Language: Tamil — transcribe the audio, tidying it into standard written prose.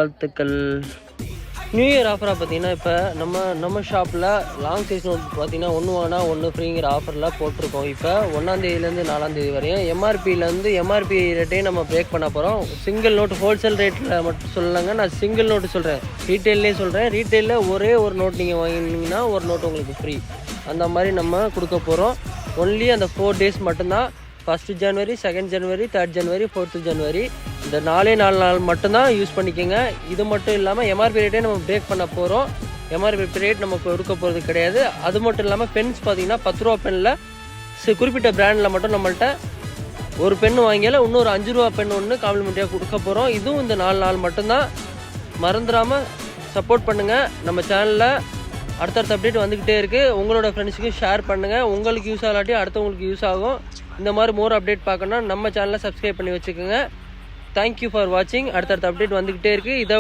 வாழ்த்துக்கள். நியூ இயர் ஆஃபராக பார்த்தீங்கன்னா இப்போ நம்ம ஷாப்பில் லாங் சைஸ் நோட் பார்த்தீங்கன்னா 1 வாங்கினா 1 ஃப்ரீங்கிற ஆஃபரில் போட்டிருக்கோம். இப்போ 1ஆந்தேதியிலேருந்து 4ஆந்தேதி வரையும் எம்ஆர்பி ரேட்டையும் நம்ம பிரேக் பண்ண போகிறோம். சிங்கிள் நோட் ஹோல்சேல் ரேட்டில் மட்டும் சொல்லலைங்க, நான் சிங்கிள் நோட்டு சொல்கிறேன், ரீட்டெயிலே சொல்கிறேன். ரீட்டெயிலில் ஒரே ஒரு நோட் நீங்கள் வாங்கினீங்கன்னா ஒரு நோட் உங்களுக்கு ஃப்ரீ. அந்த மாதிரி நம்ம கொடுக்க போகிறோம். ஒன்லி அந்த 4 டேஸ் மட்டும்தான். 1 ஜனவரி, 2 ஜனவரி, 3 ஜனவரி, 4 ஜனவரி, இந்த 4 நாள் மட்டும்தான் யூஸ் பண்ணிக்கோங்க. இது மட்டும் இல்லாமல் எம்ஆர்பி ரேட்டே நம்ம பிரேக் பண்ண போகிறோம். எம்ஆர்பி ரேட் நம்ம கொடுக்க போகிறது கிடையாது. அது மட்டும் இல்லாமல் பென்ஸ் பார்த்தீங்கன்னா 10 ரூபா பென்னில் குறிப்பிட்ட பிராண்டில் மட்டும் நம்மள்கிட்ட ஒரு பென் வாங்கியால் இன்னொரு 5 ரூபா பென் ஒன்று காம்ப்ளிமெண்ட்டாக கொடுக்க போகிறோம். இதுவும் இந்த 4 நாள் மட்டும்தான். மறந்துடாமல் சப்போர்ட் பண்ணுங்கள். நம்ம சேனலில் அடுத்தடுத்த அப்டேட் வந்துக்கிட்டே இருக்குது. உங்களோட ஃப்ரெண்ட்ஸுக்கு ஷேர் பண்ணுங்கள். உங்களுக்கு யூஸ் ஆகலாட்டி அடுத்தவங்களுக்கு யூஸ் ஆகும். இந்த மாதிரி மோர் அப்டேட் பார்க்கணுன்னா நம்ம சேனலை சப்ஸ்கிரைப் பண்ணி வச்சுக்கோங்க. தேங்க்யூ ஃபார் வாட்சிங். அடுத்தடுத்த அப்டேட் வந்துக்கிட்டே இருக்குது. இதை